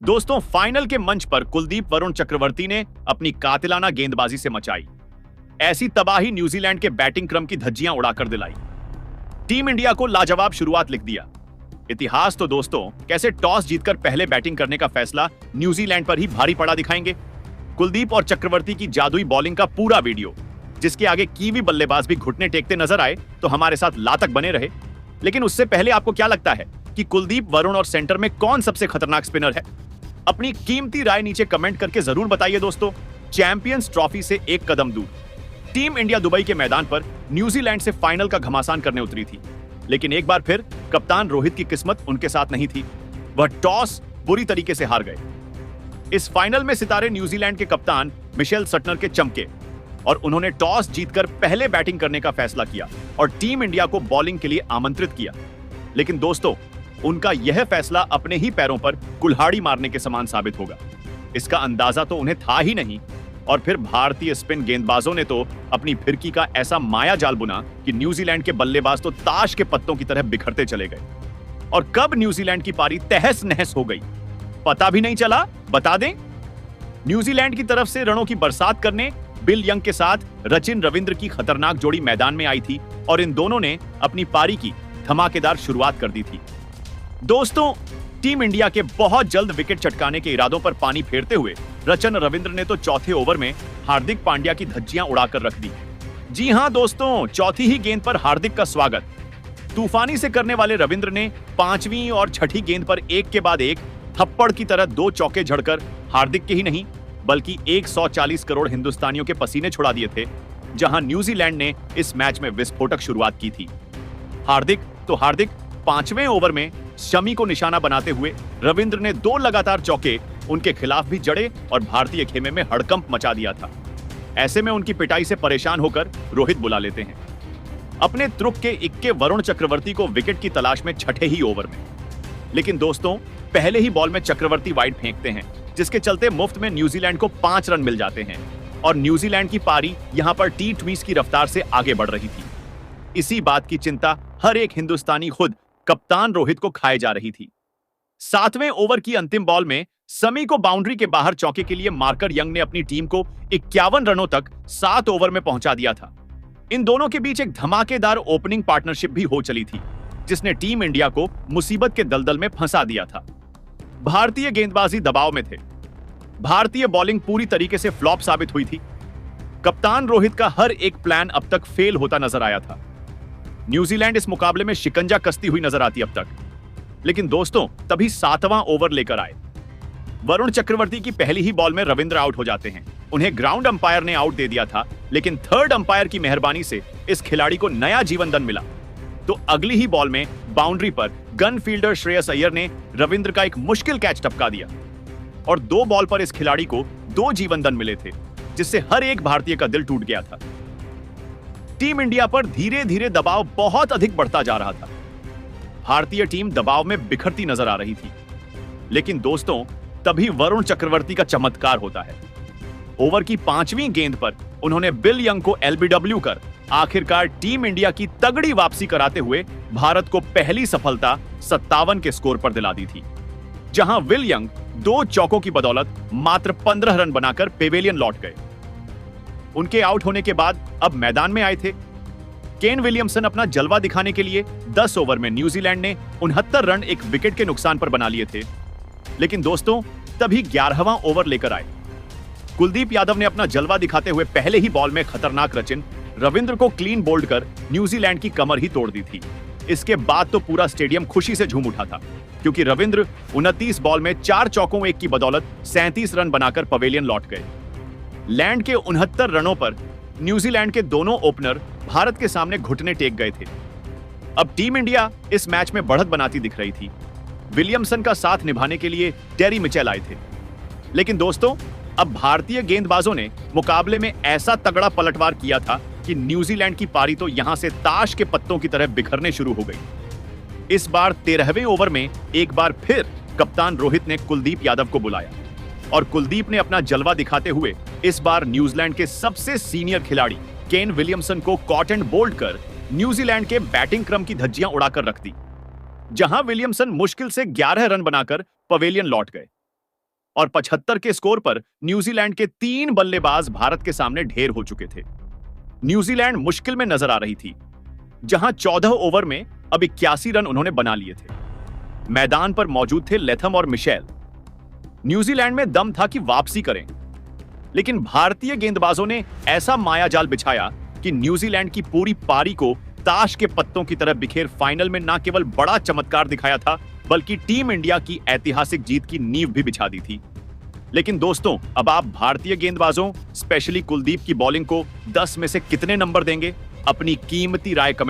दोस्तों, फाइनल के मंच पर कुलदीप वरुण चक्रवर्ती ने अपनी कातिलाना गेंदबाजी से मचाई ऐसी तबाही, न्यूजीलैंड के बैटिंग क्रम की धज्जियां उड़ाकर दिलाई। टीम इंडिया को लाजवाब शुरुआत लिख दिया। इतिहास तो दोस्तों कैसे टॉस जीतकर पहले बैटिंग करने का फैसला न्यूजीलैंड पर ही भारी पड़ा दिखाएंगे। कुलदीप और चक्रवर्ती की जादुई बॉलिंग का पूरा वीडियो, जिसके आगे कीवी बल्लेबाज भी घुटने टेकते नजर आए, तो हमारे साथ लातक बने रहे। लेकिन उससे पहले आपको क्या लगता है कि कुलदीप, वरुण और सेंटर में कौन सबसे खतरनाक स्पिनर है? अपनी कीमती राय नीचे कमेंट करके जरूर बताइए दोस्तों। चैंपियंस ट्रॉफी से एक कदम दूर टीम इंडिया दुबई के मैदान पर न्यूजीलैंड से फाइनल का घमासान करने उतरी थी। लेकिन एक बार फिर कप्तान रोहित की किस्मत उनके साथ नहीं थी। वह टॉस बुरी तरीके से हार गए। इस फाइनल में सितारे न्यूजीलैंड के कप्तान मिशेल सटनर के चमके और उन्होंने टॉस जीतकर पहले बैटिंग करने का फैसला किया और टीम इंडिया को बॉलिंग के लिए आमंत्रित किया। लेकिन दोस्तों, उनका यह फैसला अपने ही पैरों पर कुल्हाड़ी मारने के समान साबित होगा। इसका अंदाजा तो उन्हें था ही नहीं। और फिर भारतीय स्पिन गेंदबाजों ने तो अपनी फिरकी का ऐसा माया जाल बुना कि न्यूजीलैंड के बल्लेबाज तो ताश के पत्तों की तरह बिखरते चले गए। और कब न्यूजीलैंड की पारी तहस नहस हो गई, पता भी नहीं चला। बता दें, न्यूजीलैंड की तरफ से रनों की बरसात करने बिल यंग के साथ रचिन रविंद्र की खतरनाक जोड़ी मैदान में आई थी और इन दोनों ने अपनी पारी की धमाकेदार शुरुआत कर दी थी। दोस्तों, टीम इंडिया के बहुत जल्द विकेट चटकाने के इरादों पर पानी फेरते हुए रचन रविंद्र ने तो चौथे ओवर में हार्दिक पांड्या की धज्जियां उड़ाकर रख दी। जी हां दोस्तों, चौथी ही गेंद पर हार्दिक का स्वागत तूफानी से करने वाले रविंद्र ने पांचवी और छठी गेंद पर एक के बाद एक थप्पड़ की तरह दो चौके झड़कर हार्दिक के ही नहीं बल्कि 140 करोड़ हिंदुस्तानियों के पसीने छुड़ा दिए थे। जहां न्यूजीलैंड ने इस मैच में विस्फोटक शुरुआत की थी। हार्दिक पांचवें ओवर में शमी को निशाना बनाते हुए रविंद्र ने दो लगातार चौके उनके खिलाफ भी जड़े और भारतीय खेमे में हड़कंप मचा दिया था। ऐसे में उनकी पिटाई से परेशान होकर रोहित बुला लेते हैं अपने तुर्क के इक्के वरुण चक्रवर्ती को विकेट की तलाश में छठे ही ओवर में। लेकिन दोस्तों, पहले ही बॉल में चक्रवर्ती वाइड फेंकते हैं, जिसके चलते मुफ्त में न्यूजीलैंड को 5 रन मिल जाते हैं और न्यूजीलैंड की पारी यहां पर टी-20 की रफ्तार से आगे बढ़ रही थी। इसी बात की चिंता हर एक हिंदुस्तानी खुद कप्तान रोहित को खाए जा रही थी। 7वें ओवर की अंतिम बॉल में समी को बाउंड्री के बाहर चौके के लिए मार्कर यंग ने अपनी टीम को 51 रनों तक 7 ओवर में पहुंचा दिया था। इन दोनों के बीच एक धमाकेदार ओपनिंग पार्टनरशिप भी हो चली थी, जिसने टीम इंडिया को मुसीबत के दलदल में फंसा दिया था। भारतीय गेंदबाजी दबाव में थे। भारतीय बॉलिंग पूरी तरीके से फ्लॉप साबित हुई थी। कप्तान रोहित का हर एक प्लान अब तक फेल होता नजर आया था। न्यूजीलैंड इस मुकाबले में शिकंजा कसती हुई नजर आती अब तक। लेकिन दोस्तों, तभी 7वां ओवर लेकर आए। वरुण चक्रवर्ती की पहली ही बॉल में रविंद्र आउट हो जाते हैं। उन्हें ग्राउंड अंपायर ने आउट दे दिया था, लेकिन थर्ड अंपायर की मेहरबानी से इस खिलाड़ी को नया जीवन दान मिला। तो अगली ही बॉल में बाउंड्री पर गन फील्डर श्रेयस अय्यर ने रविंद्र का एक मुश्किल कैच टपका दिया और 2 बॉल पर इस खिलाड़ी को 2 जीवन दान मिले थे, जिससे हर एक भारतीय का दिल टूट गया था। टीम इंडिया पर धीरे धीरे दबाव बहुत अधिक बढ़ता जा रहा था। भारतीय टीम दबाव में बिखरती नजर आ रही थी। लेकिन दोस्तों, तभी वरुण चक्रवर्ती का चमत्कार होता है। ओवर की 5वीं गेंद पर उन्होंने बिल यंग को एलबीडब्ल्यू कर आखिरकार टीम इंडिया की तगड़ी वापसी कराते हुए भारत को पहली सफलता 57 के स्कोर पर दिला दी थी। जहां विल यंग 2 चौकों की बदौलत मात्र 15 रन बनाकर पेवेलियन लौट गए। उनके आउट होने के बाद अब मैदान में आए थे केन विलियमसन अपना जलवा दिखाने के लिए। 10 ओवर में न्यूजीलैंड ने 69 रन एक विकेट के नुकसान पर बना लिए थे। लेकिन दोस्तों, तभी 11वां ओवर लेकर आए। कुलदीप यादव ने अपना जलवा दिखाते हुए पहले ही बॉल में खतरनाक रचिन रविंद्र को क्लीन बोल्ड कर न्यूजीलैंड की कमर ही तोड़ दी थी। इसके बाद तो पूरा स्टेडियम खुशी से झूम उठा था, क्योंकि रविंद्र 29 बॉल में 4 चौकों एक की बदौलत 37 रन बनाकर पवेलियन लौट गए। लैंड के 69 रनों पर न्यूजीलैंड के दोनों ओपनर भारत के सामने घुटने टेक गए थे। अब टीम इंडिया इस मैच में बढ़त बनाती दिख रही थी। विलियमसन का साथ निभाने के लिए टेरी मिचेल आए थे। लेकिन दोस्तों, अब भारतीय गेंदबाजों ने मुकाबले में ऐसा तगड़ा पलटवार किया था कि न्यूजीलैंड की पारी तो यहां से ताश के पत्तों की तरह बिखरने शुरू हो गई। इस बार 13वें ओवर में एक बार फिर कप्तान रोहित ने कुलदीप यादव को बुलाया और कुलदीप ने अपना जलवा दिखाते हुए इस बार न्यूजीलैंड के सबसे सीनियर खिलाड़ी केन विलियमसन को कॉट एंड बोल्ड कर न्यूजीलैंड के बैटिंग क्रम की धज्जियां उड़ाकर रख दी। जहां विलियमसन मुश्किल से 11 रन बनाकर पवेलियन लौट गए। और 75 के स्कोर पर न्यूजीलैंड के 3 बल्लेबाज भारत के सामने ढेर हो चुके थे। न्यूजीलैंड मुश्किल में नजर आ रही थी, जहां 14 ओवर में अब 81 रन उन्होंने बना लिए थे। मैदान पर मौजूद थे लेथम और मिशेल। न्यूजीलैंड में दम था कि वापसी करें, लेकिन भारतीय गेंदबाजों ने ऐसा मायाजाल बिछाया कि न्यूजीलैंड की पूरी पारी को ताश के पत्तों की तरह बिखेर फाइनल में न केवल बड़ा चमत्कार दिखाया था, बल्कि टीम इंडिया की ऐतिहासिक जीत की नींव भी बिछा दी थी। लेकिन दोस्तों, अब आप भारतीय गेंदबाजों, स्पेशली कुलदीप की बॉलिंग को 10 में से कितने नंबर देंगे? अपनी कीमती राय कमेंट